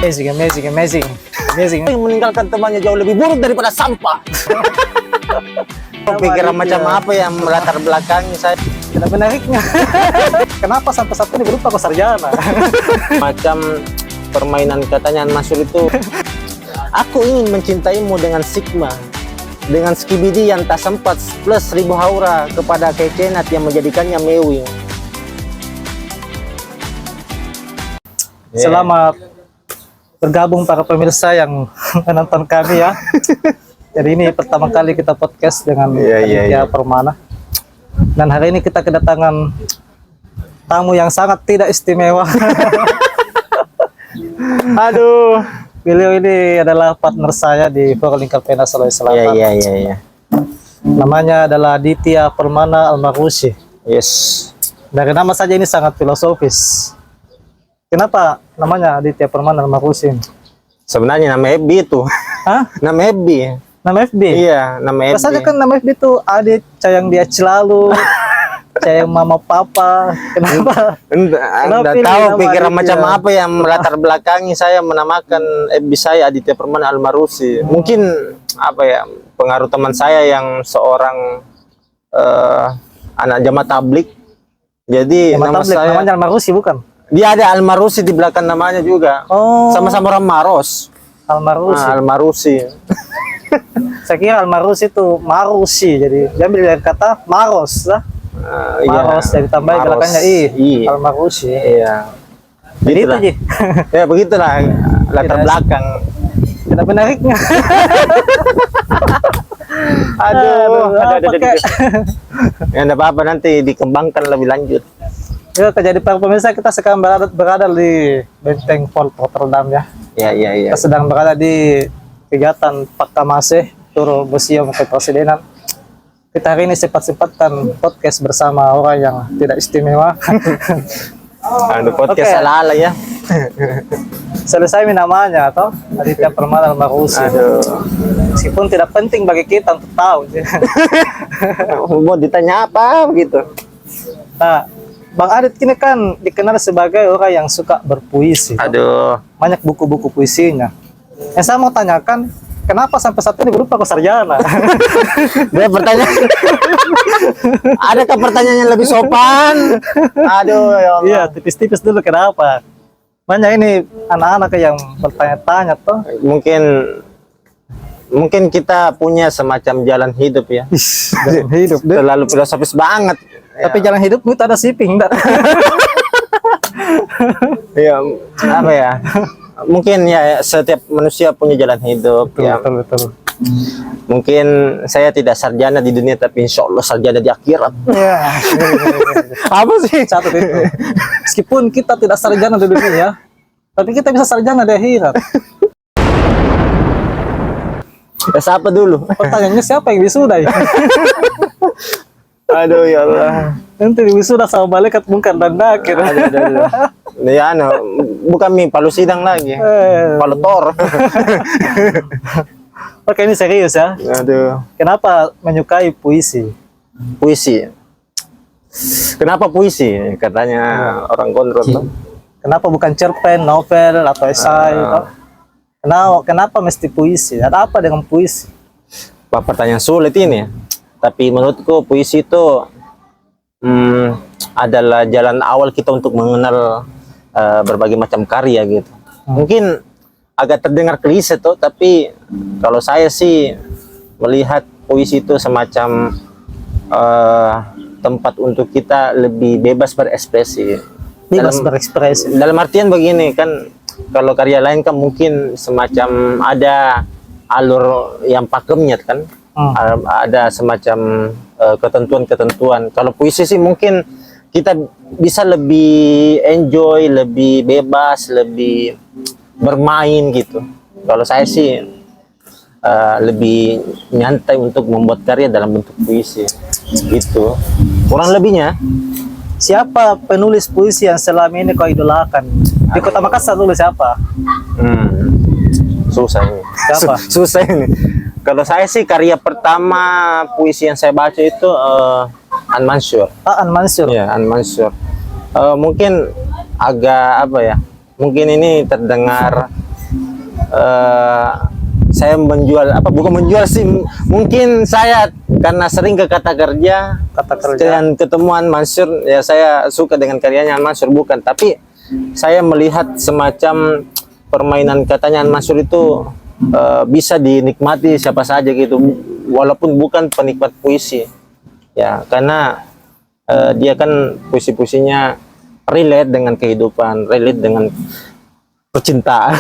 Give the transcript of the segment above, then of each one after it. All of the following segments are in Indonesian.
Amazing, amazing, amazing, amazing. Yang meninggalkan temannya jauh lebih buruk daripada sampah. Pikiran macam apa yang melatar belakangi saya? Tidak menariknya. Kenapa sampai saat ini berupa kau sarjana? Macam permainan katanya Mansur itu. Aku ingin mencintaimu dengan Sigma, dengan Skibidi yang tak sempat plus 1000 haura kepada Kecenat yang menjadikannya mewing. Selamat bergabung para pemirsa yang menonton kami ya. Jadi ini pertama kali kita podcast dengan Aditya Permana. Dan hari ini kita kedatangan tamu yang sangat tidak istimewa. Aduh, beliau ini adalah partner saya di Forum Lingkar Pena Sulawesi Selatan. Iya. Namanya adalah Aditya Permana Almarusi. Yes. Dari nama saja ini sangat filosofis. Kenapa namanya Aditya Permana Almarusi? Sebenarnya nama FB itu. Hah? Nama FB. Nama FB? Iya, nama FB. Rasanya kan nama FB itu Adit, sayang dia selalu, sayang mama papa. Kenapa? Anda tahu pikiran macam apa yang melatar belakangi saya menamakan FB saya Aditya Permana Almarusi. Mungkin apa ya, pengaruh teman saya yang seorang anak jamaah tablik. Jadi nama tablik, saya namanya Almarusi bukan? Dia ada Almarusi di belakang namanya juga. Oh. Sama-sama orang Maros. Almarusi. Almarusi. Saya kira Almarusi itu Marusi, jadi diambil dari kata Maros lah. Maros jadi tambah belakangnya Almarusi. Iya. Jadi itu Ji. Ya begitulah latar belakang. Tidak menariknya. Aduh. Ya enggak apa-apa, nanti dikembangkan lebih lanjut. Ya, jadi para pemirsa, kita sekarang berada di Benteng Fort Rotterdam ya. Iya. Kita sedang berada di kegiatan Pakkamase Turu Museum Kepresidenan. Kita hari ini sempat-sempatkan podcast bersama orang yang tidak istimewa. Podcast ala-ala ya. Selesai namanya atau Aditya Permana Almarusi. Meskipun tidak penting bagi kita untuk tahu. Mau ditanya apa begitu. Nah, Bang Adit ini kan dikenal sebagai orang yang suka berpuisi. Banyak buku-buku puisinya. Yang saya mau tanyakan, kenapa sampai saat ini berupa kau sarjana? Dia pertanyaan. Adakah pertanyaan yang lebih sopan? Aduh, ya Allah. Iya, tipis-tipis dulu kenapa? Banyak ini anak-anak yang bertanya-tanya toh. Mungkin kita punya semacam jalan hidup ya. Jalan hidup deh. Terlalu filosofis banget. Tapi jalan hidup itu ada shipping enggak? Ya, apa ya? Mungkin ya setiap manusia punya jalan hidup. Betul. Mungkin saya tidak sarjana di dunia, tapi insya Allah sarjana di akhirat. Ya. Apa sih? Satu itu. Meskipun kita tidak sarjana di dunia, tapi kita bisa sarjana di akhirat. Ya, siapa dulu? Pertanyaannya siapa yang wisuda ya? Aduh ya Allah. Nanti wisuda sama malaikat mungkar dan nakir. Aduh. Ya, bukan palu sidang lagi. Palu tor. Oke, ini serius ya. Aduh. Kenapa menyukai puisi? Puisi. Kenapa puisi? Katanya orang gondrong. Kenapa bukan cerpen, novel atau esai? Kenapa mesti puisi? Ada apa dengan puisi? Pertanyaan sulit ini. Tapi menurutku puisi itu adalah jalan awal kita untuk mengenal berbagai macam karya gitu. Mungkin agak terdengar klise tuh, tapi kalau saya sih melihat puisi itu semacam tempat untuk kita lebih bebas berekspresi. Berekspresi. Dalam artian begini kan, kalau karya lain kan mungkin semacam ada alur yang pakemnya kan. Ada semacam ketentuan-ketentuan. Kalau puisi sih mungkin kita bisa lebih enjoy, lebih bebas, lebih bermain gitu. Kalau saya sih lebih nyantai untuk membuat karya dalam bentuk puisi gitu. Kurang lebihnya. Siapa penulis puisi yang selama ini kau idolakan? Di Kota Makassar dulu siapa? Susah ini. Siapa? Susah ini. Kalau saya sih karya pertama puisi yang saya baca itu An Mansur. An Mansur. Ya, An Mansur. Mungkin agak apa ya? Mungkin ini terdengar saya menjual bukan menjual sih, mungkin saya karena sering ke kata kerja dan ketemuan Mansur, ya saya suka dengan karyanya Mansur, bukan, tapi saya melihat semacam permainan katanya Mansur itu bisa dinikmati siapa saja gitu, walaupun bukan penikmat puisi ya, karena dia kan puisi-puisinya relate dengan kehidupan, relate dengan percintaan.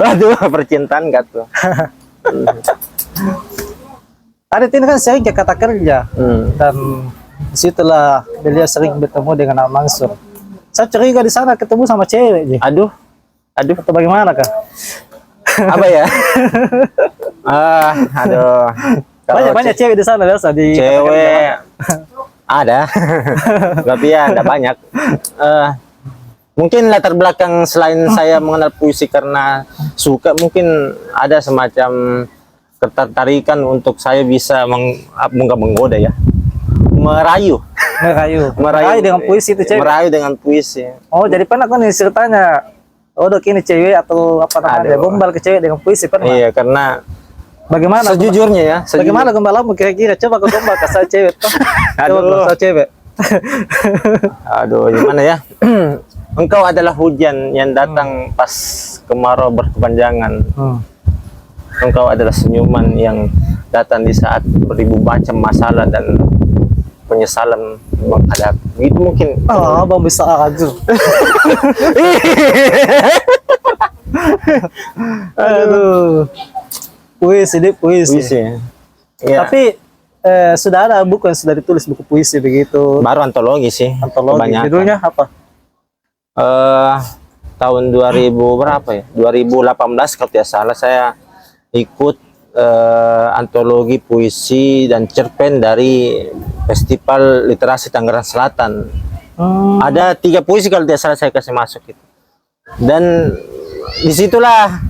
Aduh, percintaan gak tuh. Ada ini kan sering ke kata kerja, dan disitulah beliau sering bertemu dengan Mansur. Saya curiga di sana ketemu sama cewek ji. Aduh, atau bagaimana kah? Apa ya? Aduh. Banyak cewek di sana biasa di cewek. Ada, tapi ya ada banyak. Mungkin latar belakang selain saya mengenal puisi karena suka, mungkin ada semacam ketertarikan untuk saya bisa menggoda ya, merayu dengan puisi itu cewek. Merayu dengan puisi. Oh, jadi pernah kan ceritanya, oh dok ini cewek atau apa namanya, gombal ke cewek dengan puisi pernah? Iya, karena bagaimana? Sejujurnya ya. Bagaimana gombalanmu kira-kira? Coba kau gombal ke saya cewek. Coba saya cewek. Aduh, gimana ya? Engkau adalah hujan yang datang pas kemarau berkepanjangan. Engkau adalah senyuman yang datang di saat beribu macam masalah dan penyesalan menghadapi. Itu mungkin. Abang bisa aja. Aduh. Puisi. Ya. Tapi sudah ada buku yang sudah ditulis, buku puisi begitu. Baru antologi sih. Antologi. Judulnya apa? Tahun 2000 berapa ya? 2018 kalau tidak salah saya ikut antologi puisi dan cerpen dari Festival Literasi Tangerang Selatan. Ada 3 puisi kalau tidak salah saya kasih masuk itu. Dan disitulah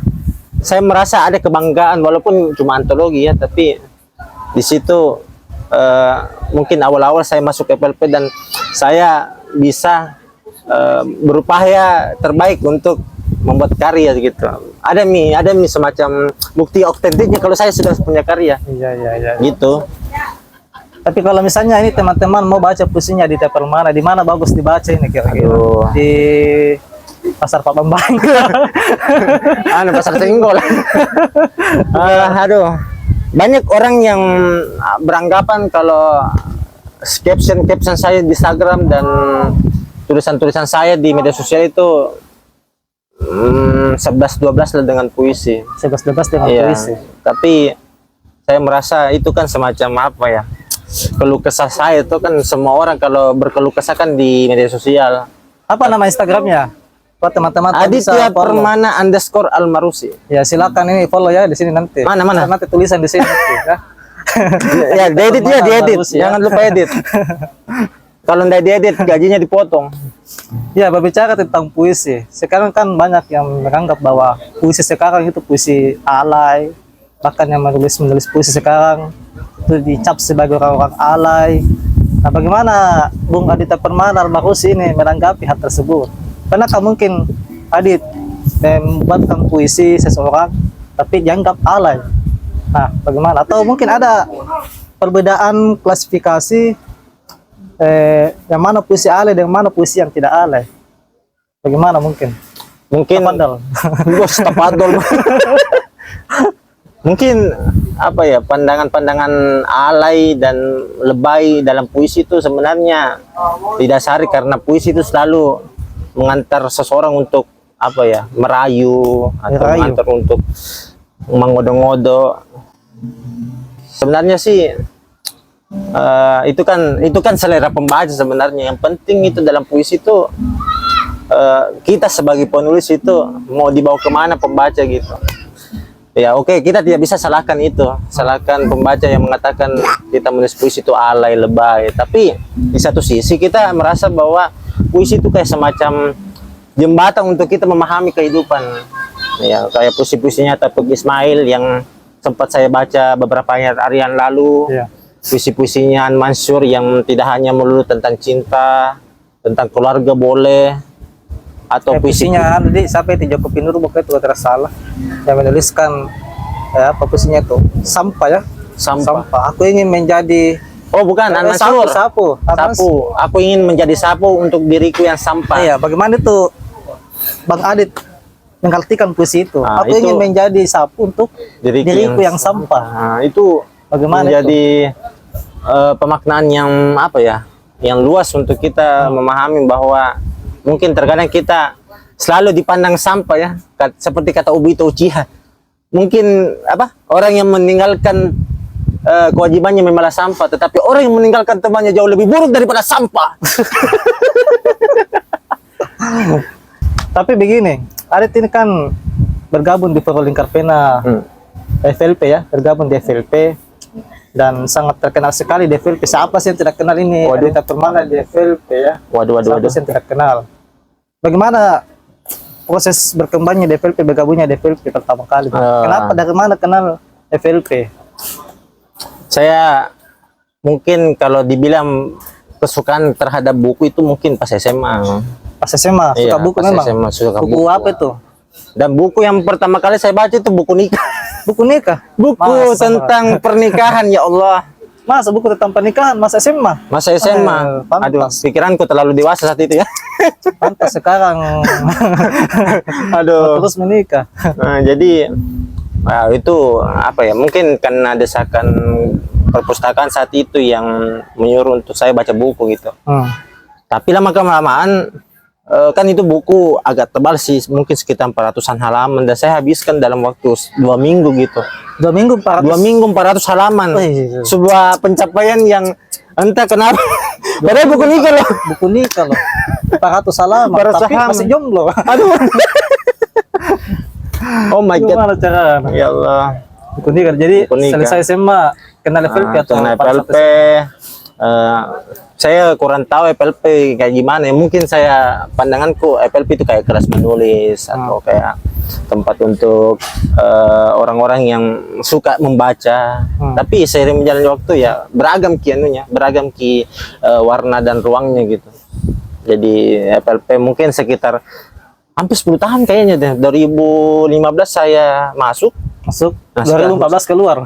saya merasa ada kebanggaan, walaupun cuma antologi ya, tapi di situ mungkin awal-awal saya masuk FLP dan saya bisa berupaya terbaik untuk membuat karya gitu. Ada semacam bukti autentiknya kalau saya sudah punya karya. Iya. Gitu. Tapi kalau misalnya ini teman-teman mau baca puisinya di Tepel mana, di mana bagus dibaca ini kira-kira? Di Pasar Pak Bambang. Pasar Senggol. Aduh. Banyak orang yang beranggapan kalau caption saya di Instagram dan tulisan saya di media sosial itu 11-12 lah dengan puisi. 11-12 dengan puisi. Tapi saya merasa itu kan semacam apa ya? Keluh kesah saya itu kan, semua orang kalau berkeluh kesah kan di media sosial. Apa nama Instagramnya? Buat teman-teman Aditya Permana _Almarusi. Ya silakan ini follow ya di sini nanti. Mana? Nanti tulisan di sini nanti ya. Ya, diedit. Jangan lupa edit. Kalau tidak diedit gajinya dipotong. Ya, berbicara tentang puisi. Sekarang kan banyak yang menganggap bahwa puisi sekarang itu puisi alay. Bahkan yang menulis puisi sekarang itu dicap sebagai orang-orang alay. Nah, bagaimana Bung Aditya Permana Almarusi ini menanggapi hal tersebut? Pernahkah mungkin Adit membuatkan puisi seseorang tapi dianggap alay? Nah, bagaimana? Atau mungkin ada perbedaan klasifikasi yang mana puisi alay dan mana puisi yang tidak alay? Bagaimana mungkin? Bos tapadol. Mungkin apa ya, pandangan-pandangan alay dan lebay dalam puisi itu sebenarnya didasari karena puisi itu selalu mengantar seseorang untuk apa ya, merayu atau mengantar untuk mengodo-ngodo. Sebenarnya sih itu kan selera pembaca sebenarnya. Yang penting itu dalam puisi itu kita sebagai penulis itu mau dibawa kemana pembaca gitu. Ya oke, kita tidak bisa salahkan pembaca yang mengatakan kita menulis puisi itu alay, lebay. Tapi di satu sisi kita merasa bahwa puisi itu kayak semacam jembatan untuk kita memahami kehidupan. Ya kayak puisi-puisinya Taufiq Ismail yang sempat saya baca beberapa hari yang lalu. Puisi-puisinya Mansur yang tidak hanya melulu tentang cinta, tentang keluarga boleh, atau puisi. puisinya di sampai di Joko Pinurbo bukan itu tidak salah, yang menuliskan apa puisinya itu sampah ya, sampah. Aku ingin menjadi bukan Mansur. sapu. Aku ingin menjadi sapu untuk diriku yang sampah. Iya, bagaimana itu Bang Adit mengartikan puisi itu? Aku itu ingin menjadi sapu untuk diriku yang sampah. Nah, itu Bagaimana menjadi pemaknaan yang apa ya, yang luas untuk kita memahami bahwa mungkin terkadang kita selalu dipandang sampah ya, seperti kata Obito Uchiha. Mungkin apa, orang yang meninggalkan kewajibannya memalah sampah, tetapi orang yang meninggalkan temannya jauh lebih buruk daripada sampah. Tapi begini, Adit ini kan bergabung di Forum Lingkar Pena FLP ya, bergabung di FLP dan sangat terkenal sekali di FLP. Siapa sih yang tidak kenal ini? Adita Permana di FLP ya. Siapa sih yang tidak kenal? Bagaimana proses berkembangnya di FLP, bergabungnya di FLP pertama kali? Kenapa, dari mana kenal FLP? Saya mungkin kalau dibilang kesukaan terhadap buku itu mungkin pas SMA. Pas SMA suka buku pas memang. SMA suka buku apa itu? Dan buku yang pertama kali saya baca itu buku nikah. Buku nikah? Buku tentang pernikahan, ya Allah. Masa buku tentang pernikahan masa SMA? Masa SMA. Aduh, pikiranku terlalu dewasa saat itu ya. Pantas sekarang. Aduh. Terus menikah. Nah, jadi itu apa ya? Mungkin karena desakan perpustakaan saat itu yang menyuruh untuk saya baca buku gitu. Tapi lama-kelamaan kan itu buku agak tebal sih, mungkin sekitar 400-an halaman, dan saya habiskan dalam waktu 2 minggu gitu. 2 minggu 400 halaman. Sebuah pencapaian yang entah kenapa. Padahal buku nikah loh. Buku nikah loh. 400 halaman. Tapi masih jomblo. Aduh. Oh my god. Gimana cara? Ya Allah. Buku nikah. Jadi selesai SMA kenal FLP atau FLP. Saya kurang tahu FLP kayak gimana. Mungkin saya pandanganku FLP itu kayak kelas menulis atau kayak tempat untuk orang-orang yang suka membaca. Tapi seiring berjalannya waktu ya beragam warna dan ruangnya gitu. Jadi FLP mungkin sekitar hampir 10 tahun kayaknya deh. 2015 saya masuk. 2014 keluar.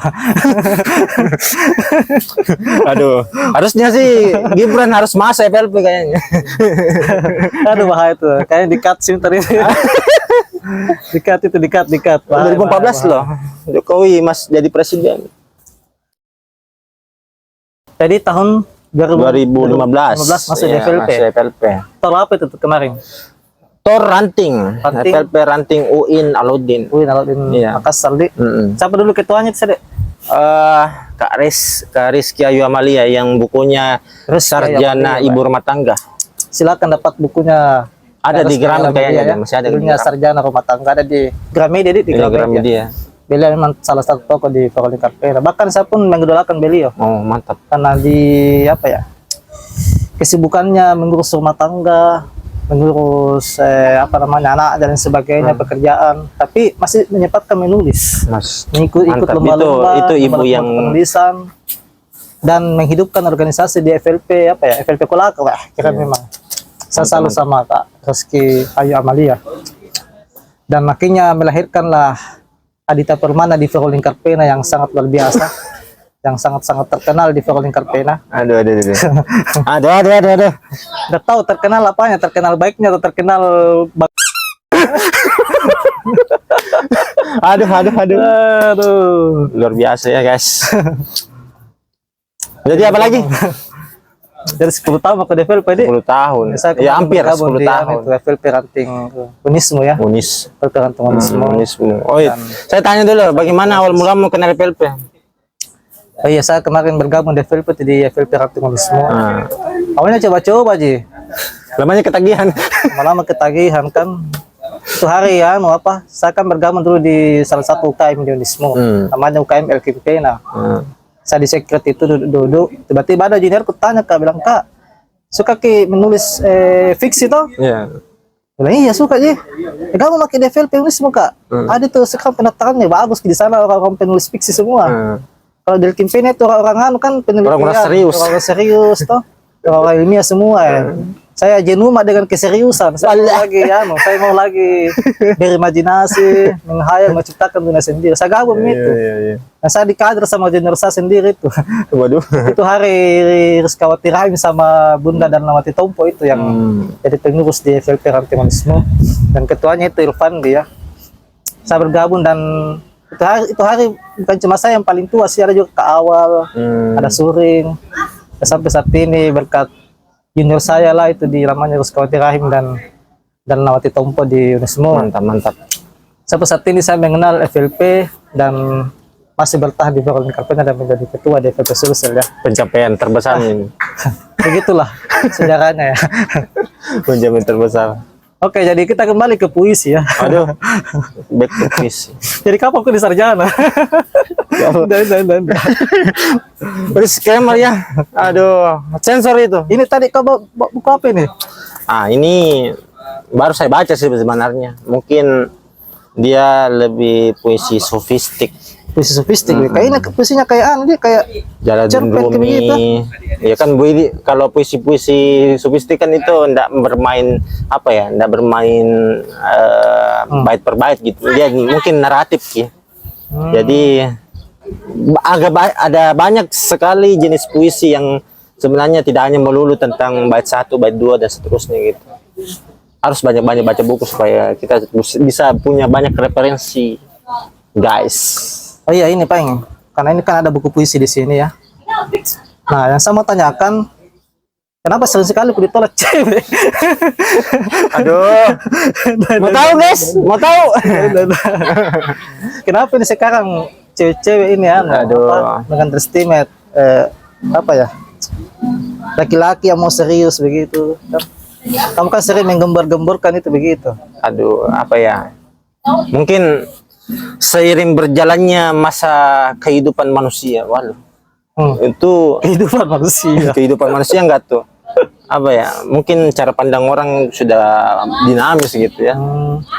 Aduh, harusnya sih Gibran harus masuk FLP kayaknya. Aduh, bahaya itu. Kayaknya di-cut sih tadi. Di-cut. 2014 loh. Jokowi jadi presiden. Jadi tahun 2015 masuk di FLP. Tahun apa itu kemarin? Tor Ranting. FLP Ranting UIN Alauddin. Iya. Makassar di. Siapa dulu ketuanya itu, Dek? Kak Rizky Ayu Amalia yang bukunya Sarjana Ibu Rumah Tangga. Silakan dapat bukunya. Ada di Gramet kayaknya ya? Masih ada. Bukunya Sarjana Rumah Tangga ada di Gramedia, di Gramedia. Beliau memang salah satu tokoh di Forum Lingkar Pena. Bahkan saya pun mengidolakan beliau. Oh, mantap. Karena di apa ya? Kesibukannya mengurus rumah tangga, mengurus anak dan sebagainya, pekerjaan, tapi masih menyempatkan menulis, ikut lomba-lomba, itu ibu yang penulisan dan menghidupkan organisasi di FLP FLP Kolaka kira memang saya selalu sama Kak Rizky Ayu Amalia, dan akhirnya melahirkanlah Adita Permana di Forum Lingkar Pena yang sangat luar biasa. Yang sangat-sangat terkenal di Forum Lingkar Pena. Aduh. Udah tahu terkenal apanya? Terkenal baiknya atau terkenal aduh. Luar biasa ya, guys. Jadi apa lagi? Dari 10 tahun aku di FLP, 10 tahun. Ya hampir 10 tahun. Itu FLP ranting Unismu ya. Unismu. Oh iya. Saya tanya dulu, bagaimana awal mula mau kenal FLP? Oh iya, saya kemarin bergabung di FLP di FLP ranting Unismu. Awalnya coba-coba aja. Lamanya ketagihan. Lama ketagihan kan. Itu hari ya, mau apa? Saya kan bergabung dulu di salah satu UKM di Unismu. Namanya UKM Elkim Pena. Saya di sekret itu duduk. Tiba-tiba ada junior tanya, Kak, bilang, Kak, suka ki menulis fiksi toh? Iya. Bilang, iya suka sih. Kamu pakai di FLP Unismu, Kak. Ada tuh sekarang penataannya bagus di sana, orang-orang penulis fiksi semua. Kalau di Elkim Pena itu orang-orang kan penulis orang serius toh. Orang ilmiah semua ya. saya jenuma dengan keseriusan. Saya mau lagi berimajinasi, menghayal, menciptakan dunia sendiri. Saya gabung itu. Nah, saya dikader sama junior saya sendiri itu. Waduh. Itu hari Rizkawati Rahim sama Bunda Darnawati Tompo itu yang jadi pengurus di FLP Rantimanisme, dan ketuanya itu Irfan dia. Saya bergabung, dan itu hari bukan cuma saya yang paling tua sih, ada juga Kak Awal, ada Suring. Sampai saat ini berkat junior saya lah itu di namanya Rizkawati Rahim dan Nawati Tompo di Unismo. Mantap. Sampai saat ini saya mengenal FLP dan masih bertahan di Berlin Karpena dan menjadi ketua di FLP Sulsel ya. Pencapaian terbesar ini. Begitulah sejarahnya ya. Pencapaian terbesar. Oke, jadi kita kembali ke puisi ya. Aduh, back to puisi. Jadi kapan aku di sarjana? Dan. Disclaimer ya. Aduh, sensor itu. Ini tadi kau buku apa ini? Ini baru saya baca sih sebenarnya. Mungkin dia lebih puisi sofistik. Puisi sofistik. Kayaknya puisinya kayak dia kayak Jalaluddin Rumi. Ya kan kalau puisi-puisi sofistik kan itu ndak bermain ndak bermain bait per bait gitu. Dia mungkin naratif ya. Jadi ada banyak sekali jenis puisi yang sebenarnya tidak hanya melulu tentang bait 1, bait 2 dan seterusnya gitu. Harus banyak-banyak baca buku supaya kita bisa punya banyak referensi, guys. Oh iya, ini Peng, karena ini kan ada buku puisi di sini ya. Nah, yang saya mau tanyakan, kenapa sering sekali aku ditolak cewek? Aduh, mau tahu guys, mau tahu? Kenapa ini sekarang cewek-cewek ini ya, dengan underestimate laki-laki yang mau serius begitu? Kamu kan sering menggembar-gemborkan itu begitu. Aduh, mungkin seiring berjalannya masa kehidupan manusia, itu kehidupan manusia enggak tuh mungkin cara pandang orang sudah dinamis gitu ya.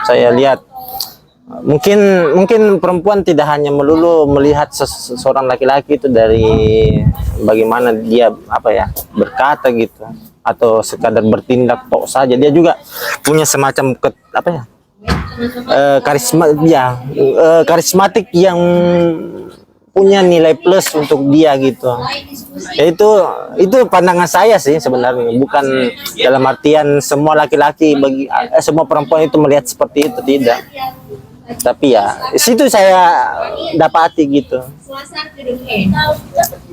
Saya lihat mungkin perempuan tidak hanya melulu melihat seorang laki-laki itu dari bagaimana dia berkata gitu atau sekadar bertindak tok saja, dia juga punya semacam karismatik yang punya nilai plus untuk dia gitu. Ya itu pandangan saya sih sebenarnya, bukan dalam artian semua laki-laki semua perempuan itu melihat seperti itu, tidak. Tapi ya situ saya dapati gitu.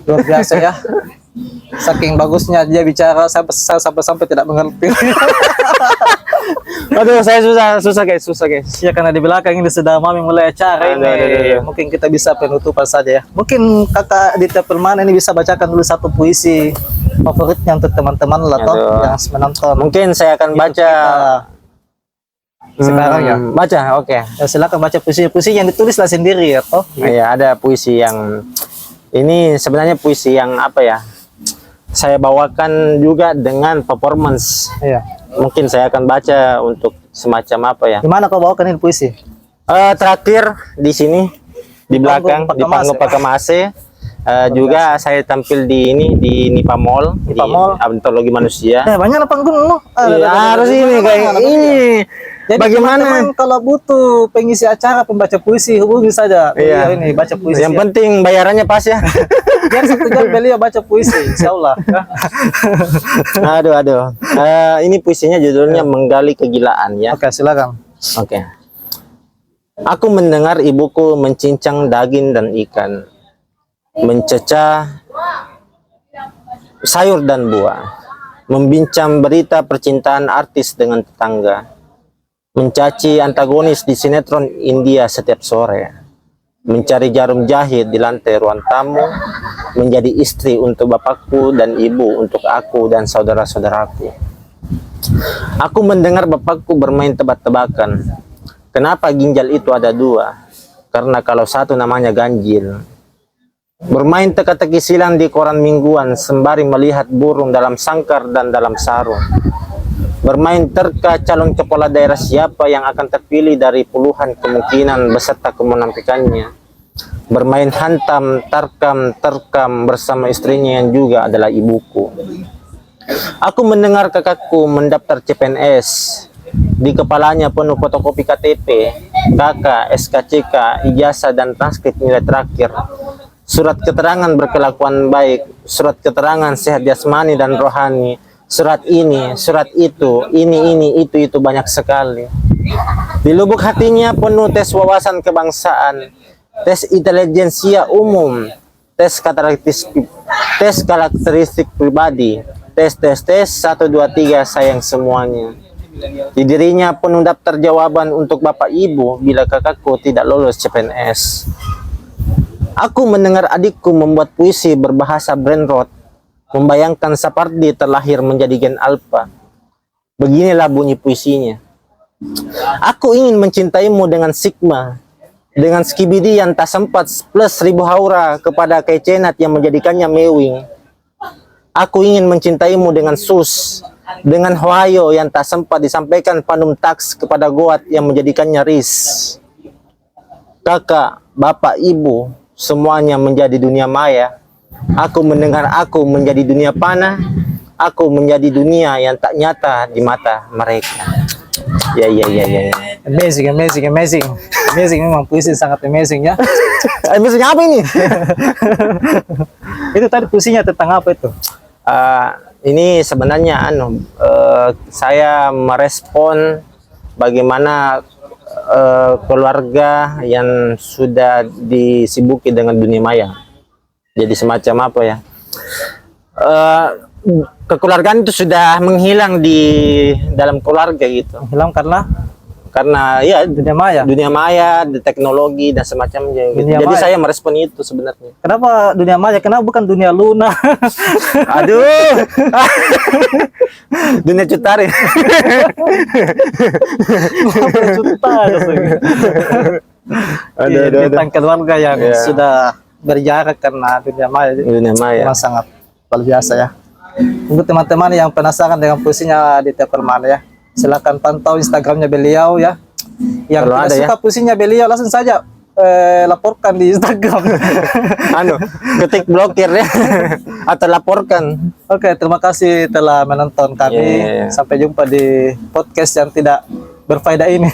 Luar biasa ya. Saking bagusnya dia bicara sampai tidak mengerti. Aduh, saya susah guys. Ya, karena di belakang ini sudah Mami mulai acara ini. Mungkin kita bisa penutupan saja ya. Mungkin Kakak Aditya Permana ini bisa bacakan dulu satu puisi favoritnya untuk teman-teman lah toh yang menonton. Mungkin saya akan baca sekarang ya. Baca, oke. Ya, silakan baca puisi yang ditulislah sendiri ya toh. Iya, ada puisi yang ini sebenarnya puisi yang saya bawakan juga dengan performance. Iya. Mungkin saya akan baca untuk semacam Gimana kau bawakan ini puisi? Terakhir di sini di belakang di panggung Pakamase. Juga saya tampil di Nipa Mall, di Antologi Manusia. Banyak panggung lo. Harus ini kayak ini. Jadi teman-teman kalau butuh pengisi acara, pembaca puisi, hubungi saja. Iya. Ini baca puisi. Yang penting bayarannya pas ya. Biar 1 jam beliau baca puisi, insyaallah. Aduh. Ini puisinya judulnya Menggali Kegilaan ya. Oke, silakan. Oke. Aku mendengar ibuku mencincang daging dan ikan, mencecah sayur dan buah, membincang berita percintaan artis dengan tetangga, mencaci antagonis di sinetron India setiap sore, mencari jarum jahit di lantai ruang tamu, menjadi istri untuk bapakku dan ibu untuk aku dan saudara-saudaraku. Aku mendengar bapakku bermain tebak-tebakan. Kenapa ginjal itu ada 2? Karena kalau satu namanya ganjil. Bermain teka-teki silang di koran mingguan sembari melihat burung dalam sangkar dan dalam sarung. Bermain terka calon kepala daerah siapa yang akan terpilih dari puluhan kemungkinan beserta kemunaffikannya. Bermain hantam, terkam bersama istrinya yang juga adalah ibuku. Aku mendengar kakakku mendaftar CPNS. Di kepalanya penuh fotokopi KTP, KK, SKCK, ijazah dan transkrip nilai terakhir. Surat keterangan berkelakuan baik, surat keterangan sehat jasmani dan rohani, surat ini, surat itu, ini, itu banyak sekali. Di lubuk hatinya penuh tes wawasan kebangsaan, tes intelijensia umum, tes karakteristik pribadi, tes 1, 2, 3 sayang semuanya. Di dirinya penuh daftar jawaban untuk bapak ibu bila kakakku tidak lolos CPNS. Aku mendengar adikku membuat puisi berbahasa Brainrot, membayangkan Sapardi terlahir menjadi gen alpha. Beginilah bunyi puisinya. Aku ingin mencintaimu dengan sigma, dengan skibidi yang tak sempat plus 1000 haura kepada Kaicenat yang menjadikannya mewing. Aku ingin mencintaimu dengan sus, dengan Hoayo yang tak sempat disampaikan Panum Tax kepada Goat yang menjadikannya ris. Kakak, bapak, ibu, semuanya menjadi dunia maya. Aku mendengar aku menjadi dunia panah. Aku menjadi dunia yang tak nyata di mata mereka. Ya. Amazing. Amazing memang puisi sangat amazing ya. Amazing apa ini? Itu tadi puisinya tentang apa itu? Ini sebenarnya saya merespon bagaimana keluarga yang sudah disibuki dengan dunia maya. Jadi semacam apa ya? Kekeluargaan itu sudah menghilang di dalam keluarga gitu. Hilang Karena ya dunia maya, di teknologi dan semacamnya gitu. Dunia Jadi maya. saya merespon itu sebenarnya. Kenapa dunia maya? Kenapa bukan dunia Luna? Aduh. Dunia Cutari. Tentang keluarga yang sudah berjarak karena dunia maya. Dunia maya. Memang sangat luar biasa ya. Untuk teman-teman yang penasaran dengan puisinya Aditya Permana ya, silakan pantau Instagramnya beliau ya. Yang Kalau tidak ada suka puisinya beliau langsung saja laporkan di Instagram. Ketik blokir ya. Atau laporkan. Oke, terima kasih telah menonton kami. Yeah. Sampai jumpa di podcast yang tidak berfaedah ini.